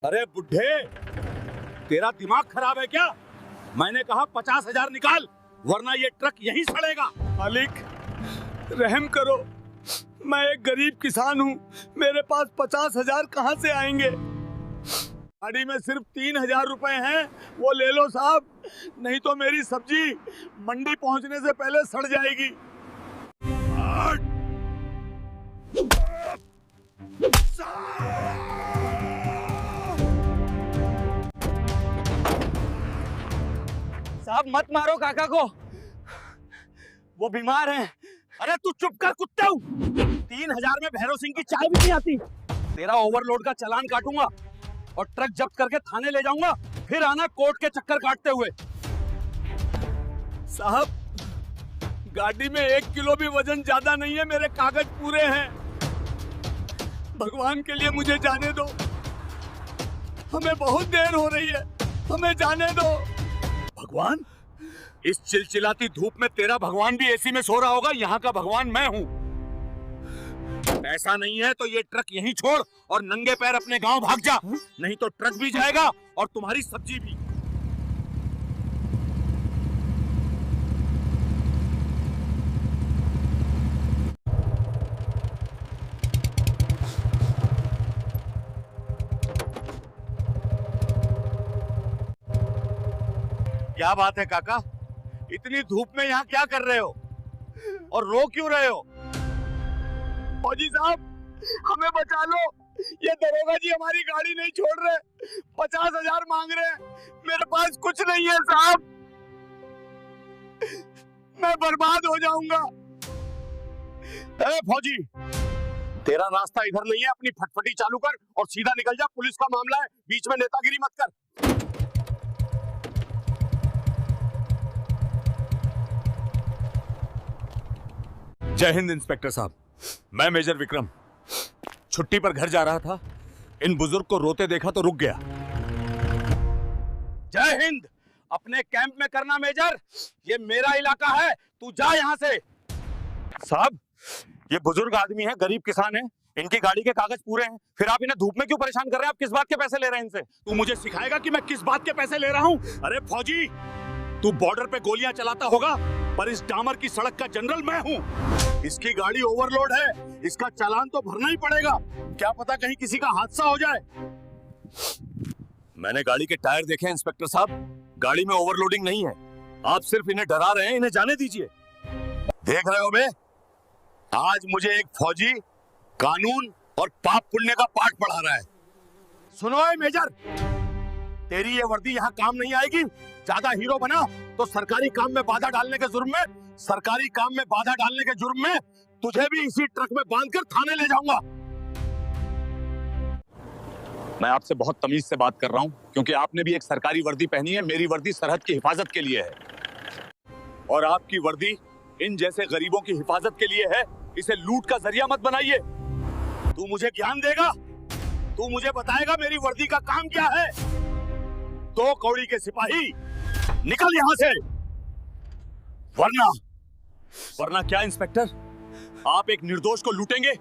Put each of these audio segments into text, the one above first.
अरे बुड्ढे, तेरा दिमाग खराब है क्या? मैंने कहा 50,000 निकाल, वरना ये ट्रक यहीं सड़ेगा। मालिक रहम करो, मैं एक गरीब किसान हूँ, मेरे पास 50,000 कहाँ से आएंगे? गाड़ी में सिर्फ 3,000 रुपए हैं, वो ले लो साहब, नहीं तो मेरी सब्जी मंडी पहुँचने से पहले सड़ जाएगी। साहब मत मारो काका को, वो बीमार हैं। अरे तू चुप कर कुत्ते। 3,000 में भैरव सिंह की चाय भी नहीं आती। तेरा ओवरलोड का चालान काटूंगा और ट्रक जब्त करके थाने ले जाऊंगा, फिर आना कोर्ट के चक्कर काटते हुए। साहब गाड़ी में 1 किलो भी वजन ज्यादा नहीं है, मेरे कागज पूरे हैं। भगवान के लिए मुझे जाने दो, हमें बहुत देर हो रही है, हमें जाने दो। भगवान? इस चिलचिलाती धूप में तेरा भगवान भी एसी में सो रहा होगा, यहाँ का भगवान मैं हूँ। ऐसा नहीं है तो ये ट्रक यहीं छोड़ और नंगे पैर अपने गांव भाग जा, नहीं तो ट्रक भी जाएगा और तुम्हारी सब्जी भी। क्या बात है काका, इतनी धूप में यहाँ क्या कर रहे हो और रो क्यों रहे हो? फौजी साहब हमें बचा लो, ये दरोगा जी हमारी गाड़ी नहीं छोड़ रहे, 50,000 मांग रहे हैं, मेरे पास कुछ नहीं है साहब, मैं बर्बाद हो जाऊंगा। ए फौजी, तेरा रास्ता इधर नहीं है, अपनी फटफटी चालू कर और सीधा निकल जा, पुलिस का मामला है, बीच में नेतागिरी मत कर। जय हिंद इंस्पेक्टर साहब, मैं मेजर विक्रम छुट्टी पर घर जा रहा था, इन बुजुर्ग को रोते देखा तो रुक गया। जय हिंद, अपने कैंप में करना मेजर, ये मेरा इलाका है, तू जा यहां से। साहब ये बुजुर्ग आदमी है, गरीब किसान है, इनकी गाड़ी के कागज पूरे हैं, फिर आप इन्हें धूप में क्यों परेशान कर रहे हैं? आप किस बात के पैसे ले रहे हैं इनसे? तू मुझे सिखाएगा कि मैं किस बात के पैसे ले रहा हूं? अरे फौजी, तू बॉर्डर पे गोलियां चलाता होगा, पर इस डामर की सड़क का जनरल मैं हूं। इसकी गाड़ी ओवरलोड है, इसका चालान तो भरना ही पड़ेगा, क्या पता कहीं किसी का हादसा हो जाए। मैंने गाड़ी के टायर देखे हैं इंस्पेक्टर साहब, गाड़ी में ओवरलोडिंग नहीं है, आप सिर्फ इन्हें डरा रहे हैं, इन्हें जाने दीजिए। देख रहे हो बे, आज मुझे एक फौजी कानून और पाप पुण्य का पाठ पढ़ा रहा है। सुनो ए मेजर, तेरी ये वर्दी यहाँ काम नहीं आएगी, ज्यादा हीरो बना तो सरकारी काम में बाधा डालने के जुर्म में तुझे भी इसी ट्रक में बांधकर थाने ले जाऊंगा। मैं आपसे बहुत तमीज से बात कर रहा हूं, क्योंकि आपने भी एक सरकारी वर्दी पहनी है, मेरी वर्दी सरहद की हिफाजत के लिए है और आपकी वर्दी इन जैसे गरीबों की हिफाजत के लिए है, इसे लूट का जरिया मत बनाइए। तू मुझे ज्ञान देगा, तू मुझे बताएगा मेरी वर्दी का काम क्या है? 2 कौड़ी के सिपाही निकल यहां से, वरना क्या इंस्पेक्टर, आप एक निर्दोष को लूटेंगे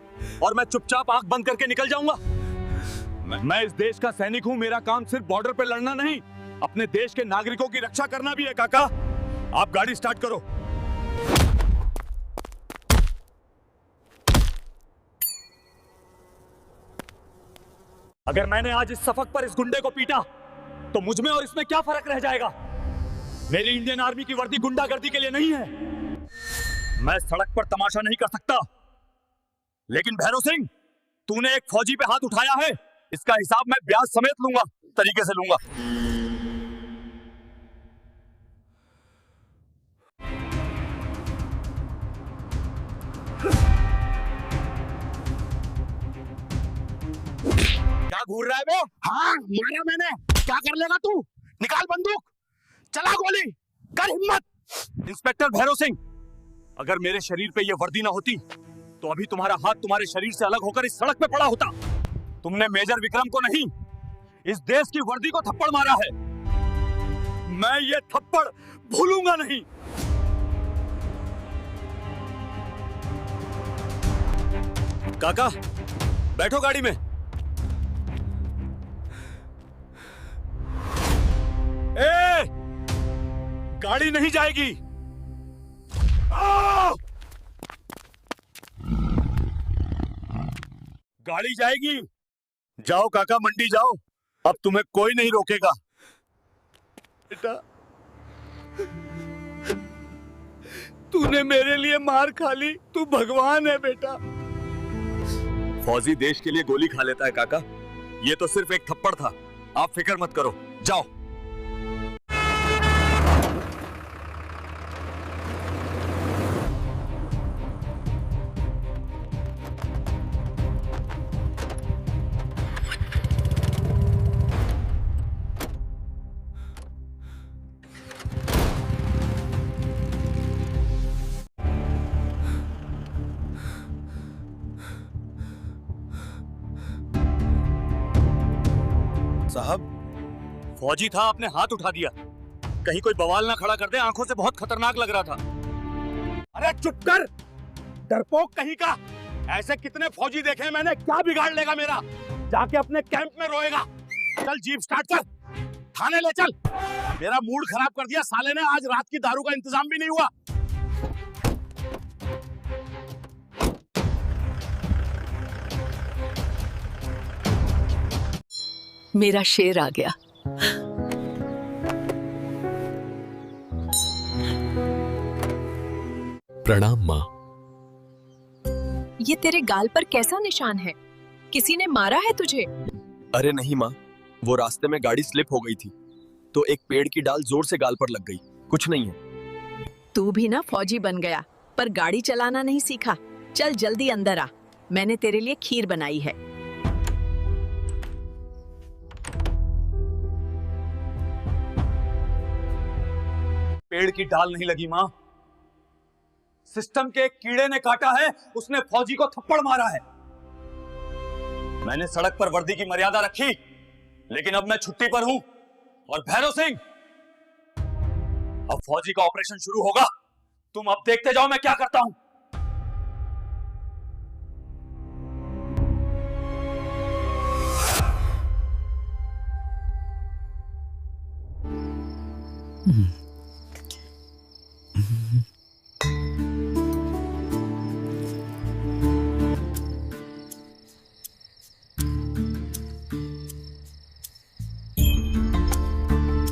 और मैं चुपचाप आंख बंद करके निकल जाऊंगा? मैं इस देश का सैनिक हूं, मेरा काम सिर्फ बॉर्डर पे लड़ना नहीं, अपने देश के नागरिकों की रक्षा करना भी है। काका आप गाड़ी स्टार्ट करो। अगर मैंने आज इस सफक पर इस गुंडे को पीटा तो मुझ में और इसमें क्या फर्क रह जाएगा? मेरी इंडियन आर्मी की वर्दी गुंडागर्दी के लिए नहीं है, मैं सड़क पर तमाशा नहीं कर सकता। लेकिन भैरव सिंह, तूने एक फौजी पे हाथ उठाया है, इसका हिसाब मैं ब्याज समेत लूंगा, तरीके से लूंगा। क्या घूर रहा है बे? हाँ मारा मैंने, क्या कर लेगा तू? निकाल बंदूक, चला गोली, कर हिम्मत। इंस्पेक्टर भैरव सिंह, अगर मेरे शरीर पे ये वर्दी ना होती तो अभी तुम्हारा हाथ तुम्हारे शरीर से अलग होकर इस सड़क पे पड़ा होता। तुमने मेजर विक्रम को नहीं, इस देश की वर्दी को थप्पड़ मारा है, मैं ये थप्पड़ भूलूंगा नहीं। काका बैठो गाड़ी में। गाड़ी नहीं जाएगी। गाड़ी जाएगी। जाओ काका, मंडी जाओ, अब तुम्हें कोई नहीं रोकेगा। बेटा, तूने मेरे लिए मार खा ली, तू भगवान है बेटा। फौजी देश के लिए गोली खा लेता है काका, ये तो सिर्फ एक थप्पड़ था। आप फिक्र मत करो, जाओ। साहब, फौजी था, आपने हाथ उठा दिया। कहीं कोई बवाल ना खड़ा कर दे, आंखों से बहुत खतरनाक लग रहा था। अरे चुप कर, डरपोक कहीं का। ऐसे कितने फौजी देखे हैं मैंने, क्या बिगाड़ लेगा मेरा? जाके अपने कैंप में रोएगा। चल जीप स्टार्ट कर, थाने ले चल। मेरा मूड खराब कर दिया साले ने, आज रात की दारू का इंतजाम भी नहीं हुआ। मेरा शेर आ गया। प्रणाम माँ। ये तेरे गाल पर कैसा निशान है? किसी ने मारा है तुझे? अरे नहीं माँ, वो रास्ते में गाड़ी स्लिप हो गई थी तो एक पेड़ की डाल जोर से गाल पर लग गई। कुछ नहीं है। तू भी ना फौजी बन गया, पर गाड़ी चलाना नहीं सीखा। चल जल्दी अंदर आ, मैंने तेरे लिए खीर बनाई है। पेड़ की डाल नहीं लगी माँ, सिस्टम के एक कीड़े ने काटा है। उसने फौजी को थप्पड़ मारा है। मैंने सड़क पर वर्दी की मर्यादा रखी, लेकिन अब मैं छुट्टी पर हूं। और भैरव सिंह, अब फौजी का ऑपरेशन शुरू होगा। तुम अब देखते जाओ मैं क्या करता हूं।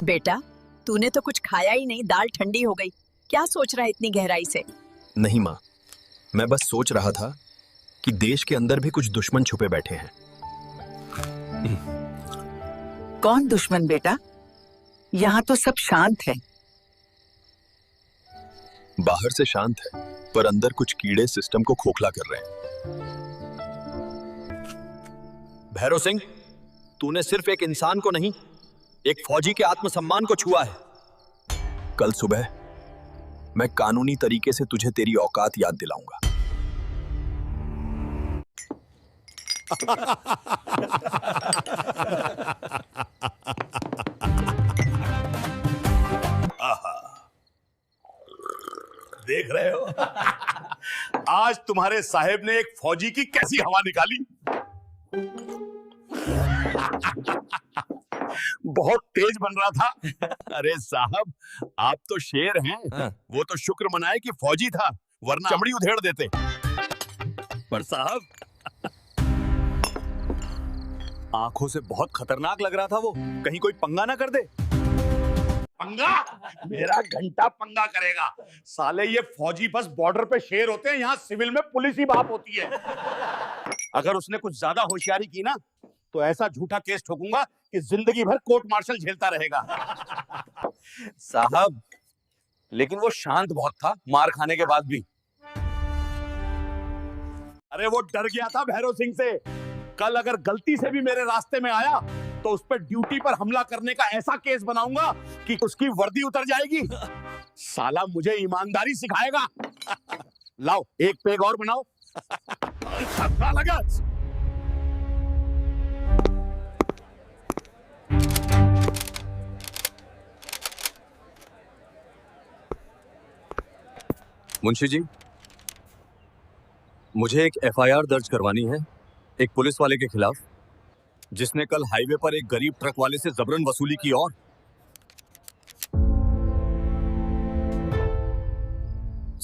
बेटा, तूने तो कुछ खाया ही नहीं, दाल ठंडी हो गई। क्या सोच रहा है इतनी गहराई से? नहीं माँ, मैं बस सोच रहा था कि देश के अंदर भी कुछ दुश्मन छुपे बैठे हैं। कौन दुश्मन बेटा? यहाँ तो सब शांत है। बाहर से शांत है, पर अंदर कुछ कीड़े सिस्टम को खोखला कर रहे हैं। भैरव सिंह, तूने सिर्फ एक इंसान को नहीं, एक फौजी के आत्मसम्मान को छुआ है। कल सुबह मैं कानूनी तरीके से तुझे तेरी औकात याद दिलाऊंगा। देख रहे हो आज तुम्हारे साहेब ने एक फौजी की कैसी हवा निकाली। बहुत तेज बन रहा था। अरे साहब, आप तो शेर हैं। वो तो शुक्र मनाए कि फौजी था, वरना चमड़ी उधेड़ देते। पर साहब, आंखों से बहुत खतरनाक लग रहा था वो। कहीं कोई पंगा ना कर दे। पंगा? मेरा घंटा पंगा करेगा। साले ये फौजी बस बॉर्डर पे शेर होते हैं, यहाँ सिविल में पुलिस ही बाप होती है। अगर उसने कुछ ज्यादा होशियारी की ना, तो ऐसा झूठा केस ठोकूंगा कि जिंदगी भर कोर्ट मार्शल झेलता रहेगा। साहब, लेकिन वो शांत बहुत था, मार खाने के बाद भी। अरे वो डर गया था भैरव सिंह से। कल अगर गलती से भी मेरे रास्ते में आया तो उस पर ड्यूटी पर हमला करने का ऐसा केस बनाऊंगा कि उसकी वर्दी उतर जाएगी। साला मुझे ईमानदारी सिखाएगा। लाओ एक पेग और बनाओ। अच्छा लगा। मुंशी जी, मुझे एक एफआईआर दर्ज करवानी है एक पुलिस वाले के खिलाफ, जिसने कल हाईवे पर एक गरीब ट्रक वाले से जबरन वसूली की। और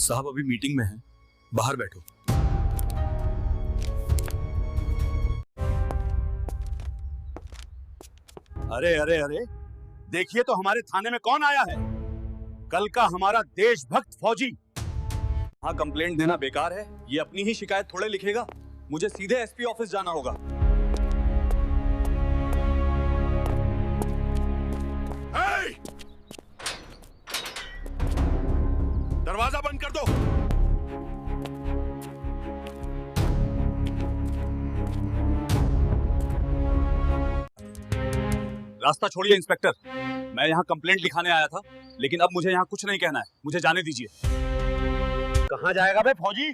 साहब अभी मीटिंग में हैं, बाहर बैठो। अरे अरे अरे, देखिए तो हमारे थाने में कौन आया है। कल का हमारा देशभक्त फौजी। हाँ, कंप्लेंट देना बेकार है। ये अपनी ही शिकायत थोड़े लिखेगा, मुझे सीधे एसपी ऑफिस जाना होगा। दरवाजा बंद कर दो। रास्ता छोड़िए इंस्पेक्टर, मैं यहाँ कंप्लेंट लिखाने आया था, लेकिन अब मुझे यहाँ कुछ नहीं कहना है, मुझे जाने दीजिए। कहाँ जाएगा बे फौजी?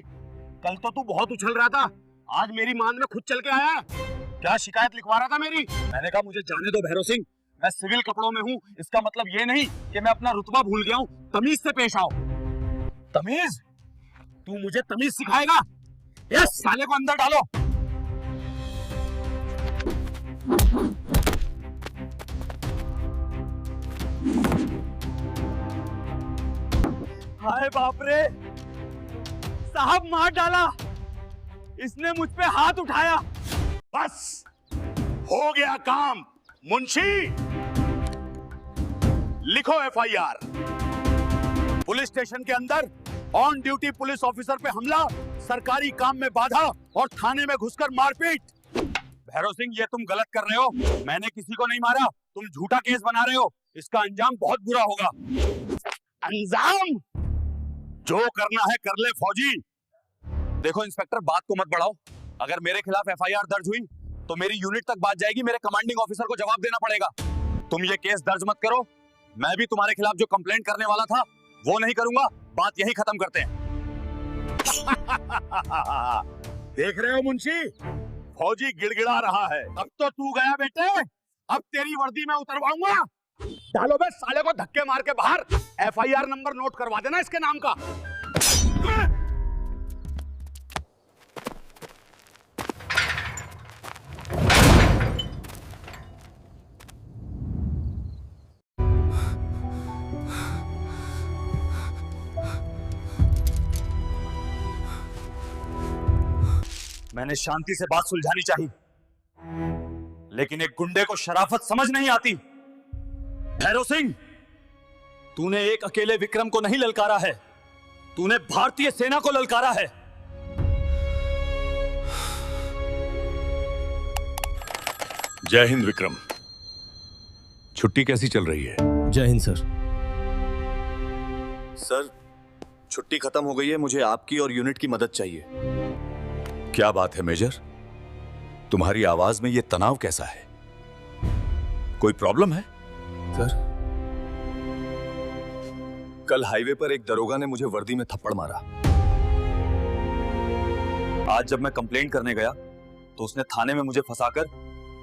कल तो तू बहुत उछल रहा था, आज मेरी मान में खुद चल के आया। क्या शिकायत लिखवा रहा था मेरी? मैंने कहा मुझे जाने दो भैरव सिंह, मैं सिविल कपड़ों में हूँ, इसका मतलब ये नहीं कि मैं अपना रुतबा भूल गया हूँ। तमीज से पेश आओ। तमीज? तू मुझे तमीज सिखाएगा? इस साले को अंदर डालो। हाय बाप रे, साहब मार डाला, इसने मुझ पे हाथ उठाया। बस हो गया काम। मुंशी, लिखो एफआईआर। पुलिस स्टेशन के अंदर ऑन ड्यूटी पुलिस ऑफिसर पे हमला, सरकारी काम में बाधा और थाने में घुसकर मारपीट। भैरव सिंह, ये तुम गलत कर रहे हो। मैंने किसी को नहीं मारा, तुम झूठा केस बना रहे हो। इसका अंजाम बहुत बुरा होगा। अंजाम? जो करना है कर ले फौजी। देखो इंस्पेक्टर, बात को मत बढ़ाओ। अगर मेरे खिलाफ एफआईआर दर्ज हुई तो मेरी यूनिट तक बात जाएगी, मेरे कमांडिंग ऑफिसर को जवाब देना पड़ेगा। तुम ये केस दर्ज मत करो, मैं भी तुम्हारे खिलाफ जो कंप्लेंट करने वाला था वो नहीं करूंगा। बात यही खत्म करते हैं। देख रहे हो मुंशी, फौजी गिड़गिड़ा रहा है। अब तो तू गया बेटे, अब तेरी वर्दी में उतरवाऊंगा। डालो बे साले को धक्के मार के बाहर। एफआईआर नंबर नोट करवा देना इसके नाम का। मैंने शांति से बात सुलझानी चाहिए, लेकिन एक गुंडे को शराफत समझ नहीं आती। भैरव सिंह, तूने एक अकेले विक्रम को नहीं ललकारा है, तूने भारतीय सेना को ललकारा है। जय हिंद विक्रम। छुट्टी कैसी चल रही है? जय हिंद सर। सर, छुट्टी खत्म हो गई है, मुझे आपकी और यूनिट की मदद चाहिए। क्या बात है मेजर, तुम्हारी आवाज में ये तनाव कैसा है? कोई प्रॉब्लम है? सर, कल हाईवे पर एक दरोगा ने मुझे वर्दी में थप्पड़ मारा। आज जब मैं कंप्लेंट करने गया तो उसने थाने में मुझे फंसाकर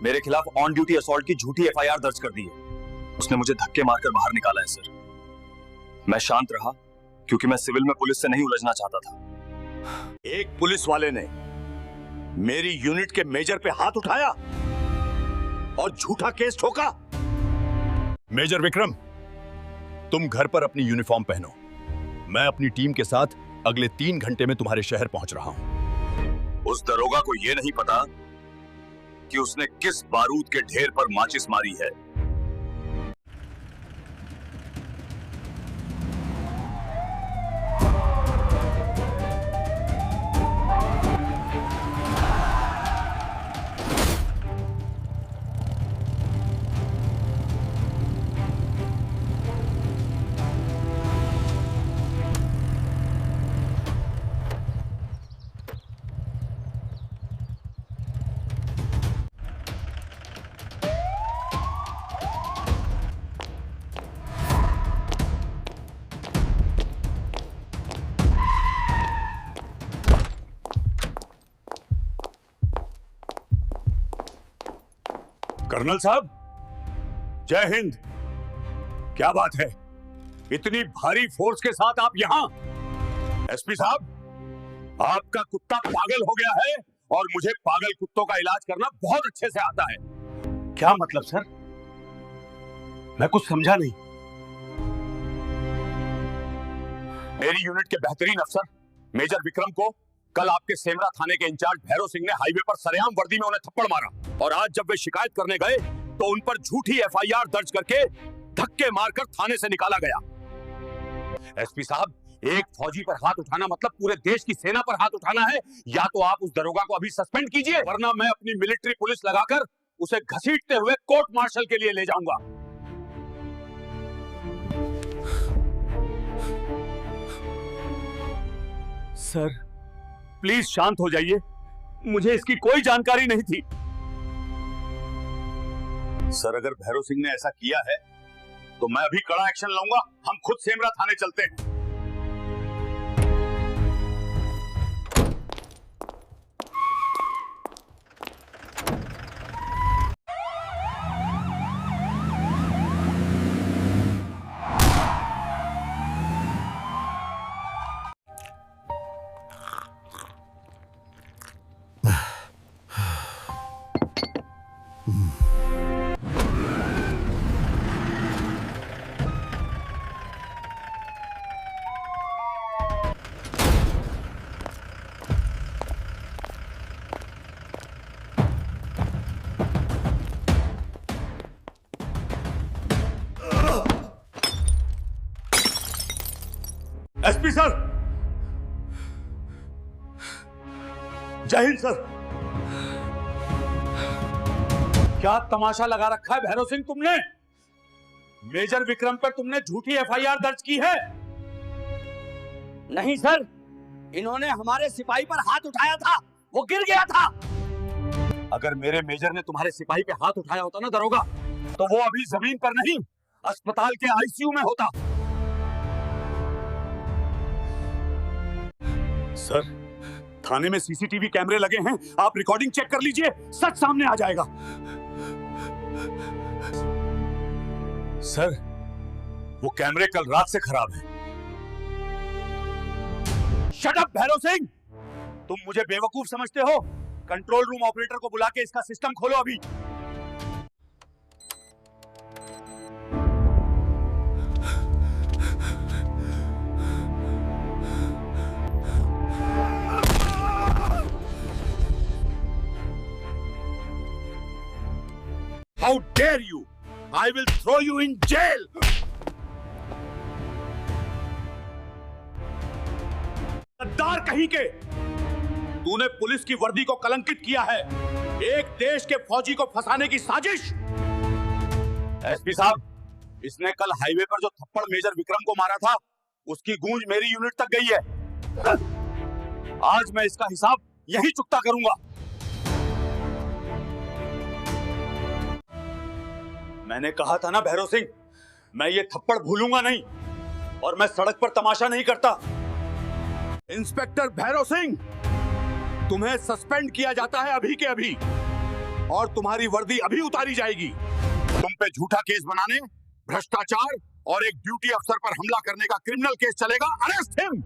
मेरे खिलाफ ऑन ड्यूटी असॉल्ट की झूठी एफआईआर दर्ज कर दी है। उसने मुझे धक्के मारकर बाहर निकाला है सर। मैं शांत रहा क्योंकि मैं सिविल में पुलिस से नहीं उलझना चाहता था। एक पुलिस वाले ने मेरी यूनिट के मेजर पे हाथ उठाया और झूठा केस ठोका। मेजर विक्रम, तुम घर पर अपनी यूनिफॉर्म पहनो। मैं अपनी टीम के साथ अगले 3 घंटे में तुम्हारे शहर पहुंच रहा हूं। उस दरोगा को यह नहीं पता कि उसने किस बारूद के ढेर पर माचिस मारी है। कर्नल साहब, जय हिंद। क्या बात है, इतनी भारी फोर्स के साथ आप यहां? एसपी साहब, आपका कुत्ता पागल हो गया है और मुझे पागल कुत्तों का इलाज करना बहुत अच्छे से आता है। क्या मतलब सर? मैं कुछ समझा नहीं। मेरी यूनिट के बेहतरीन अफसर मेजर विक्रम को कल आपके सेमरा थाने के इंचार्ज भैरव सिंह ने हाईवे पर सरेआम वर्दी में उन्हें थप्पड़ मारा, और आज जब वे शिकायत करने गए तो उन पर झूठी एफआईआर दर्ज करके धक्के मारकर थाने से निकाला गया। एसपी साहब, एक फौजी पर हाथ उठाना मतलब पूरे देश की सेना पर हाथ उठाना है। या तो आप उस दरोगा को अभी सस्पेंड कीजिए, वरना मैं अपनी मिलिट्री पुलिस लगाकर उसे घसीटते हुए कोर्ट मार्शल के लिए ले जाऊंगा। सर प्लीज शांत हो जाइए, मुझे इसकी कोई जानकारी नहीं थी। सर, अगर भैरव सिंह ने ऐसा किया है तो मैं अभी कड़ा एक्शन लूंगा। हम खुद सेमरा थाने चलते हैं। एसपी सर, जय हिंद सर। क्या तमाशा लगा रखा है भैरव सिंह तुमने? मेजर विक्रम पर तुमने झूठी एफआईआर दर्ज की है। नहीं सर, इन्होंने हमारे सिपाही पर हाथ उठाया था, वो गिर गया था। अगर मेरे मेजर ने तुम्हारे सिपाही पे हाथ उठाया होता ना दरोगा, तो वो अभी जमीन पर नहीं, अस्पताल के आईसीयू में होता। सर, थाने में सीसीटीवी कैमरे लगे हैं, आप रिकॉर्डिंग चेक कर लीजिए, सच सामने आ जाएगा। सर, वो कैमरे कल रात से खराब हैं। शट अप भैरव सिंह, तुम मुझे बेवकूफ समझते हो? कंट्रोल रूम ऑपरेटर को बुला के इसका सिस्टम खोलो अभी। How dare you? I will throw you in jail. गद्दार कहीं के, तूने पुलिस की वर्दी को कलंकित किया है, एक देश के फौजी को फंसाने की साजिश। एसपी साहब, इसने कल हाईवे पर जो थप्पड़ मेजर विक्रम को मारा था, उसकी गूंज मेरी यूनिट तक गई है। आज मैं इसका हिसाब यही चुकता करूंगा। मैंने कहा था ना भैरव सिंह, मैं ये थप्पड़ भूलूंगा नहीं, और मैं सड़क पर तमाशा नहीं करता। इंस्पेक्टर भैरव सिंह, तुम्हें सस्पेंड किया जाता है अभी के अभी, और तुम्हारी वर्दी अभी उतारी जाएगी। तुम पे झूठा केस बनाने, भ्रष्टाचार और एक ड्यूटी अफसर पर हमला करने का क्रिमिनल केस चलेगा। Arrest him.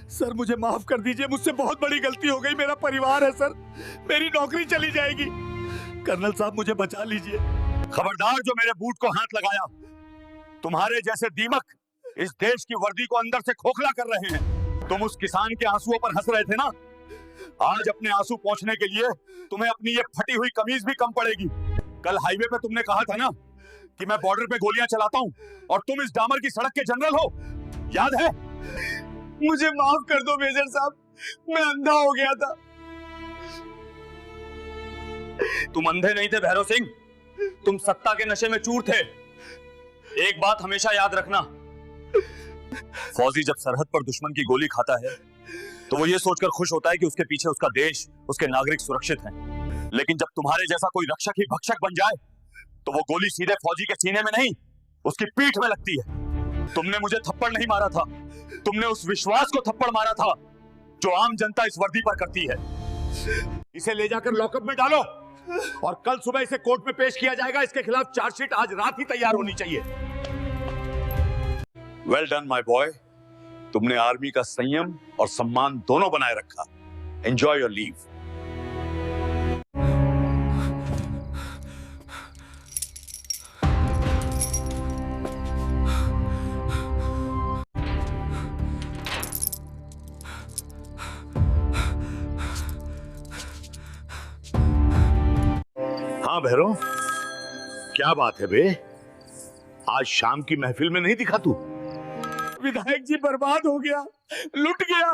सर, मुझे माफ कर दीजिए, मुझसे बहुत बड़ी गलती हो गई। मेरा परिवार है सर, मेरी नौकरी चली जाएगी। कर्नल साहब, मुझे बचा लीजिए। खबरदार जो मेरे बूट को हाथ लगाया। तुम्हारे जैसे दीमक इस देश की वर्दी को अंदर से खोखला कर रहे हैं। तुम उस किसान के आंसुओं पर हंस रहे थे ना, आज अपने आंसू पोंछने के लिए तुम्हें अपनी ये फटी हुई कमीज भी कम पड़ेगी। कल हाईवे पे तुमने कहा था ना कि मैं बॉर्डर पे गोलियां चलाता हूं और तुम इस डामर की सड़क के जनरल हो, याद है? मुझे माफ कर दो मेजर साहब, मैं अंधा हो गया था। तुम अंधे नहीं थे भैरव सिंह, तुम सत्ता के नशे में चूर थे। एक बात हमेशा याद रखना, फौजी जब सरहद पर दुश्मन की गोली खाता है तो वो ये सोचकर खुश होता है कि उसके पीछे उसका देश, उसके नागरिक सुरक्षित हैं। लेकिन जब तुम्हारे जैसा कोई रक्षक ही भक्षक बन जाए तो वो गोली सीधे फौजी के सीने में नहीं, उसकी पीठ में लगती है। तुमने मुझे थप्पड़ नहीं मारा था, तुमने उस विश्वास को थप्पड़ मारा था जो आम जनता इस वर्दी पर करती है। इसे ले जाकर लॉकअप में डालो और कल सुबह इसे कोर्ट में पेश किया जाएगा। इसके खिलाफ चार्जशीट आज रात ही तैयार होनी चाहिए। वेल डन माय बॉय, तुमने आर्मी का संयम और सम्मान दोनों बनाए रखा। Enjoy your leave. हाँ भैरव, क्या बात है बे? आज शाम की महफिल में नहीं दिखा तू? विधायक जी बर्बाद हो गया, लुट गया,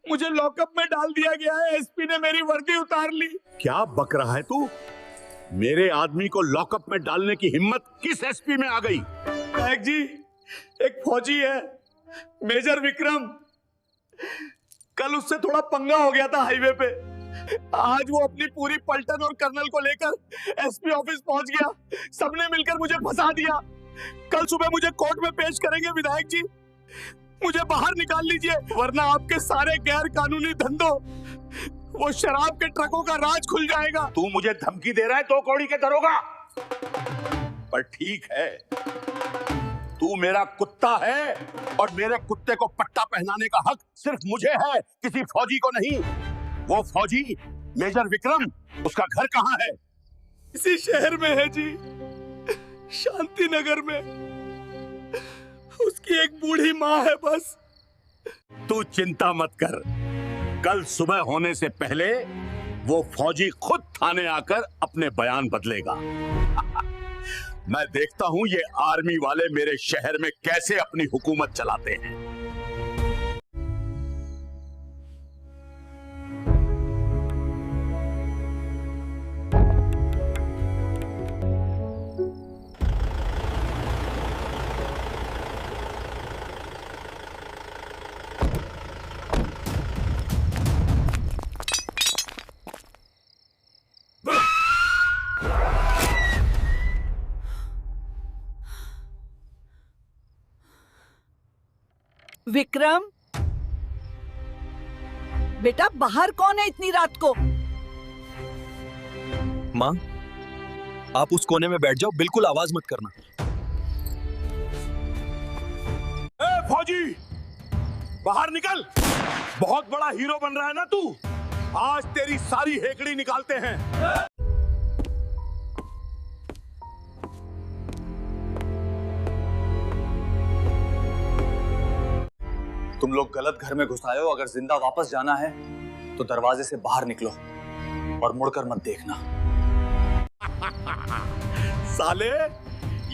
मुझे लॉकअप में डाल दिया गया है। एसपी ने मेरी वर्दी उतार ली। क्या बक रहा है तू? मेरे आदमी को लॉकअप में डालने की हिम्मत किस एसपी में आ गई? विधायक जी, एक फौजी है मेजर विक्रम, कल उससे थोड़ा पंगा हो गया था हाईवे पे। आज वो अपनी पूरी पलटन और कर्नल को लेकर एसपी ऑफिस पहुंच गया। सबने मिलकर मुझे फंसा दिया। कल सुबह मुझे कोर्ट में पेश करेंगे विधायक जी। मुझे बाहर निकाल लीजिए, वरना आपके सारे गैर कानूनी धंधों, वो शराब के ट्रकों का राज खुल जाएगा। तू मुझे धमकी दे रहा है तो कौड़ी के दरोगा? पर ठीक है, तू मेरा कुत्ता है और मेरे कुत्ते को पट्टा पहनाने का हक सिर्फ मुझे है, किसी फौजी को नहीं। वो फौजी मेजर विक्रम, उसका घर कहाँ है? इसी शहर में है जी, शांति नगर में। उसकी एक बूढ़ी माँ है बस। तू चिंता मत कर, कल सुबह होने से पहले वो फौजी खुद थाने आकर अपने बयान बदलेगा। मैं देखता हूं ये आर्मी वाले मेरे शहर में कैसे अपनी हुकूमत चलाते हैं। विक्रम, बेटा बाहर कौन है इतनी रात को? माँ, आप उस कोने में बैठ जाओ, बिल्कुल आवाज मत करना। ए फौजी, बाहर निकल। बहुत बड़ा हीरो बन रहा है ना तू, आज तेरी सारी हेकड़ी निकालते हैं। तुम लोग गलत घर में घुस आए हो। अगर जिंदा वापस जाना है तो दरवाजे से बाहर निकलो और मुड़कर मत देखना। साले,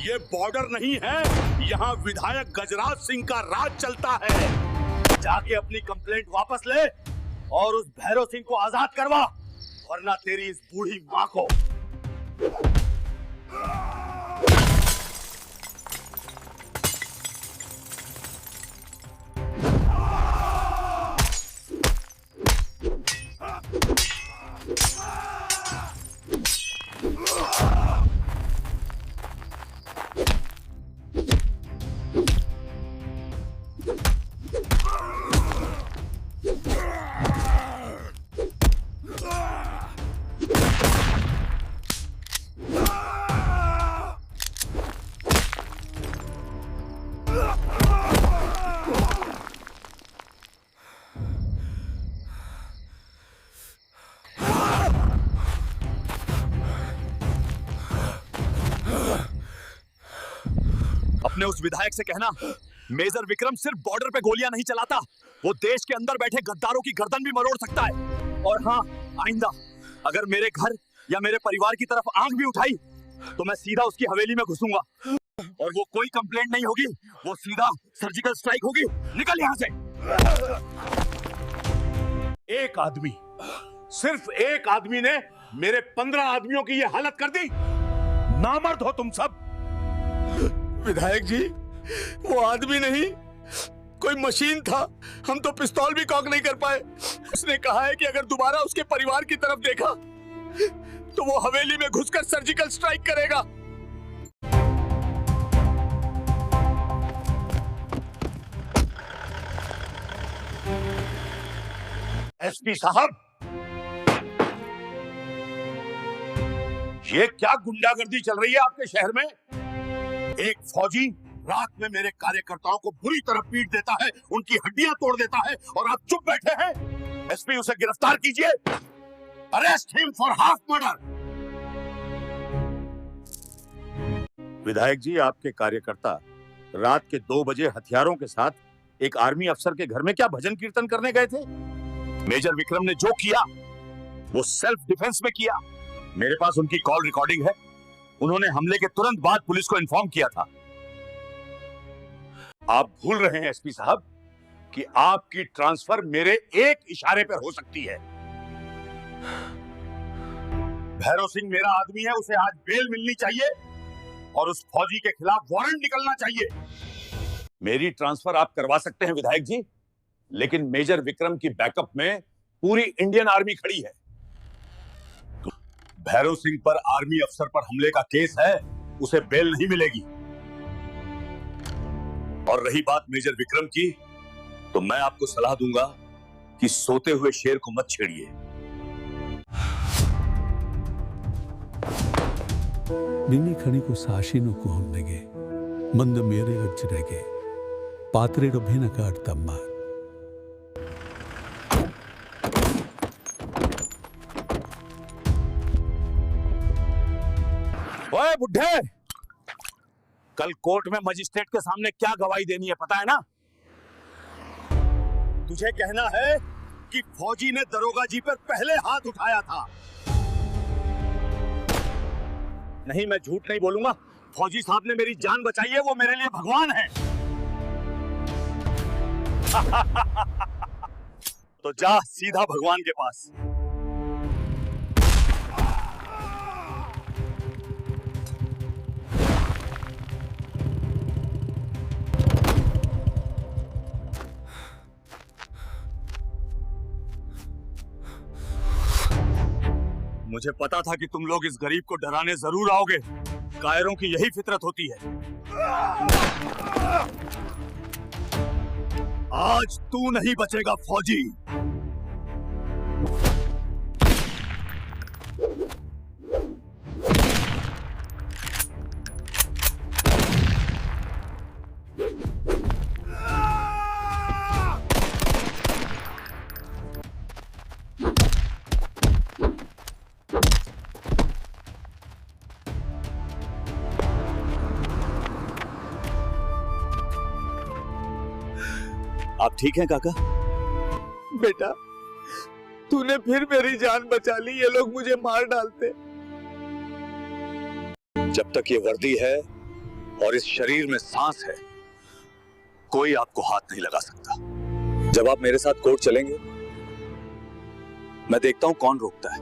ये बॉर्डर नहीं है, यहाँ विधायक गजराज सिंह का राज चलता है। जाके अपनी कंप्लेंट वापस ले और उस भैरव सिंह को आजाद करवा, वरना तेरी इस बूढ़ी माँ को। अपने उस विधायक से कहना, मेजर विक्रम सिर्फ बॉर्डर पे गोलियां नहीं चलाता, वो देश के अंदर बैठे गद्दारों की गर्दन भी मरोड़ सकता है। और हाँ, आइंदा अगर मेरे घर या मेरे परिवार की तरफ आंख भी उठाई तो मैं सीधा उसकी हवेली में घुसूंगा और वो कोई कंप्लेंट नहीं होगी, वो सीधा सर्जिकल स्ट्राइक होगी। निकल यहां से। एक आदमी, सिर्फ एक आदमी ने मेरे 15 आदमियों की ये हालत कर दी। नामर्द हो तुम सब। विधायक जी, वो आदमी नहीं, कोई मशीन था। हम तो पिस्तौल भी कॉक नहीं कर पाए। उसने कहा है कि अगर दोबारा उसके परिवार की तरफ देखा तो वो हवेली में घुसकर सर्जिकल स्ट्राइक करेगा। एसपी साहब, ये क्या गुंडागर्दी चल रही है आपके शहर में? एक फौजी रात में मेरे कार्यकर्ताओं को बुरी तरह पीट देता है, उनकी हड्डियां तोड़ देता है, और आप चुप बैठे हैं। एसपी उसे गिरफ्तार कीजिए, arrest him for half murder. विधायक जी, आपके कार्यकर्ता रात के 2 बजे हथियारों के साथ एक आर्मी अफसर के घर में क्या भजन कीर्तन करने गए थे? मेजर विक्रम ने जो किया वो सेल्फ डिफेंस में किया। मेरे पास उनकी कॉल रिकॉर्डिंग है। उन्होंने हमले के तुरंत बाद पुलिस को इन्फॉर्म किया था। आप भूल रहे हैं एसपी साहब कि आपकी ट्रांसफर मेरे एक इशारे पर हो सकती है। भैरव सिंह मेरा आदमी है, उसे आज बेल मिलनी चाहिए और उस फौजी के खिलाफ वारंट निकलना चाहिए। मेरी ट्रांसफर आप करवा सकते हैं विधायक जी, लेकिन मेजर विक्रम की बैकअप में पूरी इंडियन आर्मी खड़ी है। भैरव सिंह पर आर्मी अफसर पर हमले का केस है, उसे बेल नहीं मिलेगी। और रही बात मेजर विक्रम की, तो मैं आपको सलाह दूंगा कि सोते हुए शेर को मत छेड़िए। ನಿನ್ನೆ ಖಣಿಗೂ ಸಾಶಿನೂ ಕುಹೊನ್ನೆಗೆ ಮಂದ ಮೇರೆ ಅಜ್ಜಿರೆಗೆ ಪಾತ್ರೆಡು ಭಿನಕಾಡ್ತಮ್ಮ ओए बुड्ढे, कल कोर्ट में मजिस्ट्रेट के सामने क्या गवाही देनी है पता है ना? तुझे कहना है कि फौजी ने दरोगा जी पर पहले हाथ उठाया था। नहीं, मैं झूठ नहीं बोलूंगा। फौजी साहब ने मेरी जान बचाई है, वो मेरे लिए भगवान है। तो जा सीधा भगवान के पास। मुझे पता था कि तुम लोग इस गरीब को डराने जरूर आओगे। कायरों की यही फितरत होती है। आज तू नहीं बचेगा फौजी। आप ठीक हैं काका? बेटा, तूने फिर मेरी जान बचा ली। ये लोग मुझे मार डालते। जब तक ये वर्दी है और इस शरीर में सांस है, कोई आपको हाथ नहीं लगा सकता। जब आप मेरे साथ कोर्ट चलेंगे, मैं देखता हूं कौन रोकता है।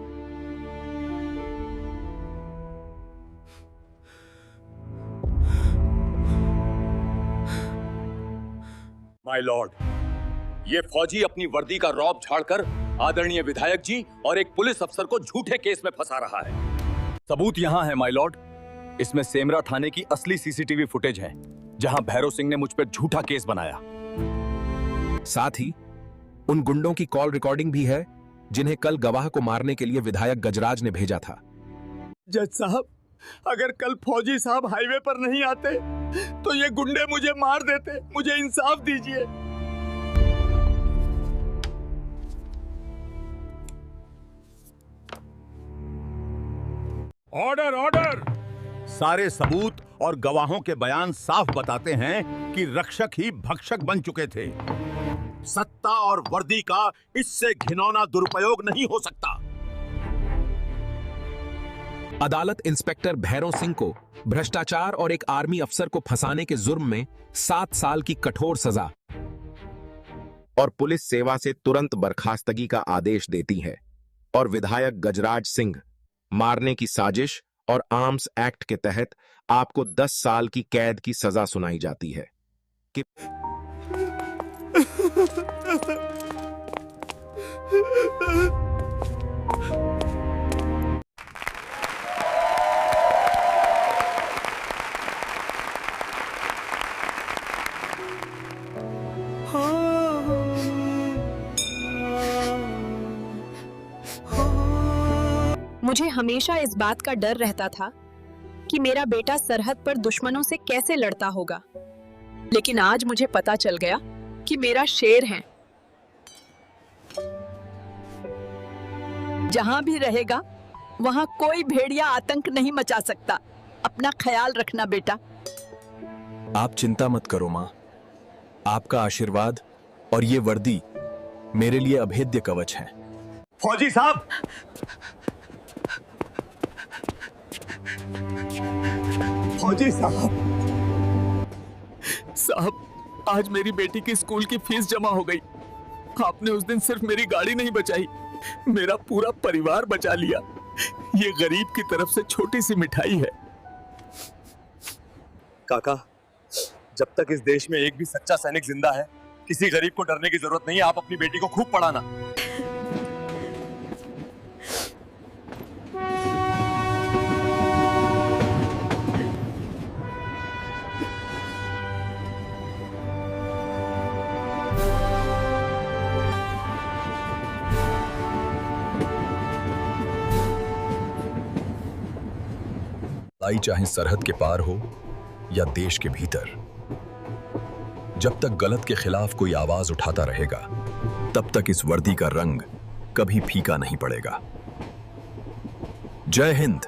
माय लॉर्ड, ये फौजी अपनी वर्दी का रौब झाड़कर आदरणीय विधायक जी और एक पुलिस अफसर को झूठे केस में फंसा रहा है। सबूत यहां है माय लॉर्ड। इसमें सेमरा थाने की असली सीसीटीवी फुटेज है, जहां भैरव सिंह ने मुझ पर झूठा केस बनाया। साथ ही उन गुंडों की कॉल रिकॉर्डिंग भी है जिन्हें कल गवाह को मारने के लिए विधायक गजराज ने भेजा था। जज साहब, अगर कल फौजी साहब हाईवे पर नहीं आते तो ये गुंडे मुझे मार देते। मुझे इंसाफ दीजिए। Order order. सारे सबूत और गवाहों के बयान साफ बताते हैं कि रक्षक ही भक्षक बन चुके थे। सत्ता और वर्दी का इससे घिनौना दुरुपयोग नहीं हो सकता। अदालत इंस्पेक्टर भैरव सिंह को भ्रष्टाचार और एक आर्मी अफसर को फंसाने के जुर्म में 7 साल की कठोर सजा और पुलिस सेवा से तुरंत बर्खास्तगी का आदेश देती है और विधायक गजराज सिंह मारने की साजिश और आर्म्स एक्ट के तहत आपको 10 साल की कैद की सजा सुनाई जाती है कि मुझे हमेशा इस बात का डर रहता था कि मेरा बेटा सरहद पर दुश्मनों से कैसे लड़ता होगा। लेकिन आज मुझे पता चल गया कि मेरा शेर है। जहां भी रहेगा वहां कोई भेड़िया आतंक नहीं मचा सकता। अपना ख्याल रखना बेटा। आप चिंता मत करो माँ। आपका आशीर्वाद और ये वर्दी मेरे लिए अभेद्य कवच है। फौजी साहब, फौजी साहब, साहब आज मेरी बेटी की स्कूल की फीस जमा हो गई। आपने उस दिन सिर्फ मेरी गाड़ी नहीं बचाई, मेरा पूरा परिवार बचा लिया। ये गरीब की तरफ से छोटी सी मिठाई है। काका, जब तक इस देश में एक भी सच्चा सैनिक जिंदा है, किसी गरीब को डरने की जरूरत नहीं है। आप अपनी बेटी को खूब पढ़ाना। लड़ाई चाहे सरहद के पार हो या देश के भीतर, जब तक गलत के खिलाफ कोई आवाज उठाता रहेगा, तब तक इस वर्दी का रंग कभी फीका नहीं पड़ेगा। जय हिंद।